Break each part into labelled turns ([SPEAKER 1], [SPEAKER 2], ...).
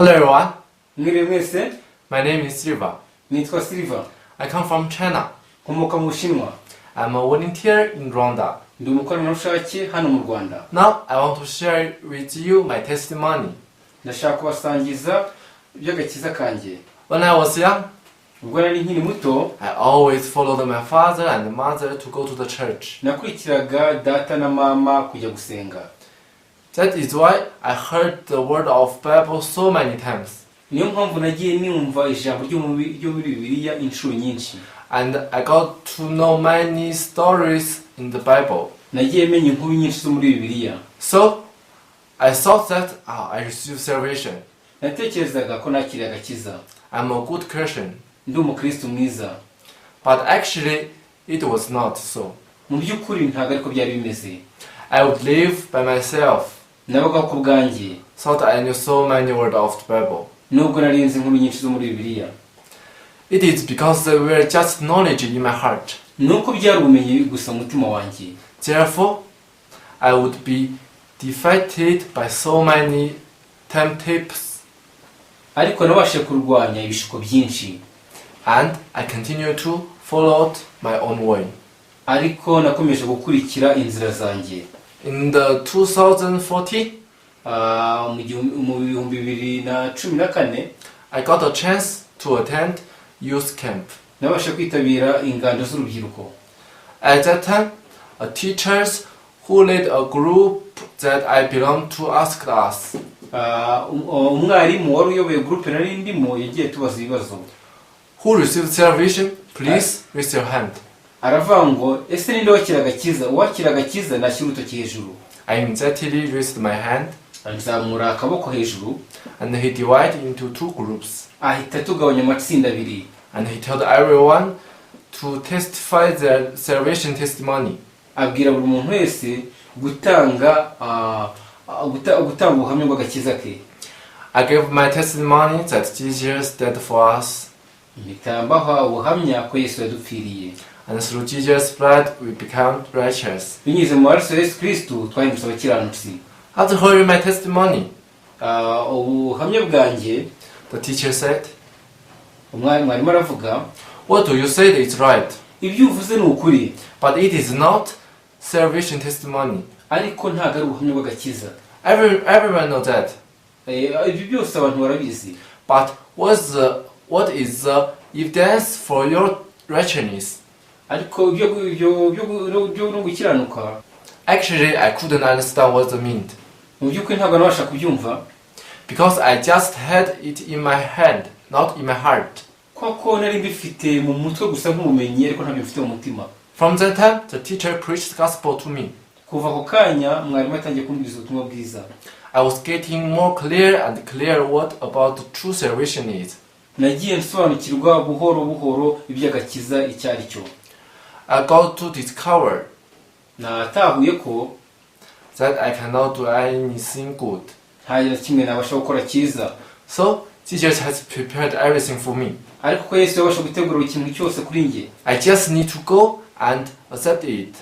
[SPEAKER 1] Hello everyone,
[SPEAKER 2] Mwiriwe mwese,
[SPEAKER 1] my name is Silva.
[SPEAKER 2] nitwa Silva.
[SPEAKER 1] I come from China.
[SPEAKER 2] Nkomoka mu Bushinwa.
[SPEAKER 1] I'm a volunteer in Rwanda.
[SPEAKER 2] Ndi umukoranabushake hano mu Rwanda.
[SPEAKER 1] Now I want to share with you my testimony.
[SPEAKER 2] Ndashaka kubasangiza iby'agakiza kanjye.
[SPEAKER 1] When I was young,
[SPEAKER 2] Ubwo nari nkiri muto,
[SPEAKER 1] I always followed my father and mother to go to the church.
[SPEAKER 2] nakurikiraga data na mama kujya gusenga.
[SPEAKER 1] That is why I heard the word of Bible so many times.
[SPEAKER 2] Niyo mpamvu nagiye numva ijambo ryo muri Bibiliya inshuro nyinshi.
[SPEAKER 1] And I got to know many stories in the Bible.
[SPEAKER 2] Nagiye menya inkuru nyinshi zo muri Bibiliya.
[SPEAKER 1] So I thought that I received salvation.
[SPEAKER 2] Natekerezaga ko nakiriye agakiza.
[SPEAKER 1] I'm a good Christian.
[SPEAKER 2] Ndi umukristo mwiza.
[SPEAKER 1] But actually it was not so.
[SPEAKER 2] Mu by'ukuri ntabwo ariko byari bimeze.
[SPEAKER 1] I would live by myself.
[SPEAKER 2] Nabaga ku bwanjye.
[SPEAKER 1] Thought I knew so many words of the Bible.
[SPEAKER 2] Nubwo nari nzi inkuru nyinshi zo muri Bibiliya.
[SPEAKER 1] It is because they were just knowledge in my heart.
[SPEAKER 2] Nuko byari ubumenyi gusa mu mutima wanjye.
[SPEAKER 1] Therefore, I would be defeated by so many temptations,
[SPEAKER 2] Ariko nabashe kurwanya ibishuko byinshi.
[SPEAKER 1] and I continue to follow my own way.
[SPEAKER 2] Ariko nakomeje gukurikira inzira zanjye.
[SPEAKER 1] In the 2014,
[SPEAKER 2] Mu bihumbi 2014
[SPEAKER 1] I got a chance to attend youth camp.
[SPEAKER 2] nabashe kwitabira ingando z'urubyiruko.
[SPEAKER 1] At that time, a teachers who led a group that I belonged to asked us,
[SPEAKER 2] Umwarimu wari uyoboye groupe nari ndimo yagiye tubaza ibibazo.
[SPEAKER 1] "Who received salvation? Please raise your hand."
[SPEAKER 2] Aravuga ngo ese ninde wakiraga uwakiraga nashyira urutoki hejuru.
[SPEAKER 1] I immediately raised my hand,
[SPEAKER 2] Nzamura akaboko hejuru,
[SPEAKER 1] and he divided into two groups,
[SPEAKER 2] ahita tugabanya amatsinda abiri.
[SPEAKER 1] and he told everyone to testify their salvation testimony.
[SPEAKER 2] Abwira buri muntu wese gutanga ubuhamya bw'agakiza ke.
[SPEAKER 1] I gave my testimony that Jesus died for us,
[SPEAKER 2] Mitambaho ubuhamya ko Yesu yadupfiriye.
[SPEAKER 1] and through Jesus' blood we become righteous.
[SPEAKER 2] Binyuze mu maraso ya Yesu Kristo twahindutse abakiranutsi.
[SPEAKER 1] After hearing my testimony,
[SPEAKER 2] Ubuhamya bwanjye,
[SPEAKER 1] the teacher said,
[SPEAKER 2] mwarimu aravuga,
[SPEAKER 1] "What do you say is right,
[SPEAKER 2] ibyo uvuze ni ukuri,
[SPEAKER 1] but it is not salvation testimony."
[SPEAKER 2] ariko ntabwo ari ubuhamya bw'agakiza.
[SPEAKER 1] Everyone knows that.
[SPEAKER 2] Ibyo byose abantu barabizi.
[SPEAKER 1] But what is the evidence for your righteousness?
[SPEAKER 2] Ariko ibyo no gukiranuka,
[SPEAKER 1] Actually, I couldn't understand what it meant,
[SPEAKER 2] mu by'ukuri ntabwo nabasha kubyumva,
[SPEAKER 1] because I just had it in my head, not in my heart.
[SPEAKER 2] kuko nari mbifite mu mutwe gusa nk'ubumenyi, ariko ntabyo mfite mu mutima.
[SPEAKER 1] From that time, the teacher preached the gospel to me.
[SPEAKER 2] Kuva ako kanya mwarimu yatangiye kumbwiriza ubutumwa bwiza.
[SPEAKER 1] I was getting more clear and clear what about the true salvation is.
[SPEAKER 2] Nagiye nsobanukirwa buhoro buhoro iby'agakiza icyo ari cyo.
[SPEAKER 1] I got to discover
[SPEAKER 2] Natahuye ko
[SPEAKER 1] that I cannot do anything good.
[SPEAKER 2] nta kintu kimwe nabasha gukora cyiza.
[SPEAKER 1] So, Jesus has prepared everything for me.
[SPEAKER 2] Ariko ko Yesu yabasha gutegura ikintu cyose kuri njye.
[SPEAKER 1] I just need to go and accept it.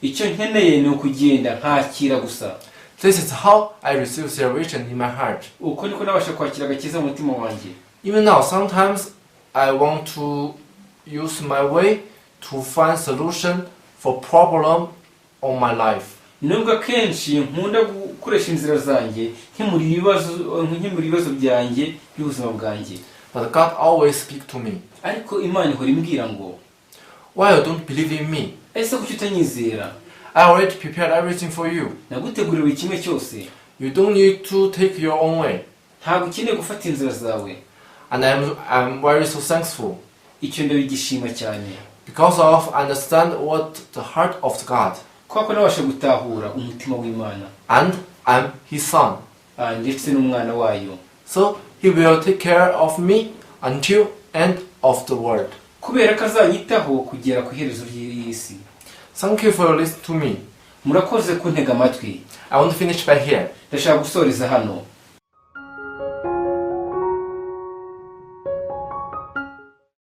[SPEAKER 2] Icyo nkeneye ni ukugenda nkakira gusa.
[SPEAKER 1] This is how I receive salvation in my heart.
[SPEAKER 2] Uko niko nabasha kwakira agakiza mu mutima wanjye.
[SPEAKER 1] Even now, sometimes I want to use my way to find solution for problem on my life.
[SPEAKER 2] Nubwo akenshi nkunda gukoresha inzira zanjye nkemura ibibazo byanjye by'ubuzima bwanjye.
[SPEAKER 1] But God always speaks to me.
[SPEAKER 2] Ariko Imana ihora imbwira ngo,
[SPEAKER 1] "Why you don't believe in me?
[SPEAKER 2] ese kuki utanyizera?
[SPEAKER 1] I already prepared everything for you.
[SPEAKER 2] Nagutegurira buri kimwe cyose.
[SPEAKER 1] You don't need to take your own way."
[SPEAKER 2] Ntabwo ukeneye gufata inzira zawe.
[SPEAKER 1] And I'm very so thankful,
[SPEAKER 2] Icyo ndabigishima cyane.
[SPEAKER 1] because of understand what the heart of God,
[SPEAKER 2] Kuko nabasha gutahura umutima w'Imana.
[SPEAKER 1] and I'm His son.
[SPEAKER 2] Ndetse n'umwana wayo.
[SPEAKER 1] So He will take care of me until end of the world.
[SPEAKER 2] Kubera ko azanyitaho kugera ku iherezo ry'isi.
[SPEAKER 1] Thank you for listening to me.
[SPEAKER 2] Murakoze kuntega amatwi.
[SPEAKER 1] I want to finish by here.
[SPEAKER 2] Ndashaka gusoreza hano.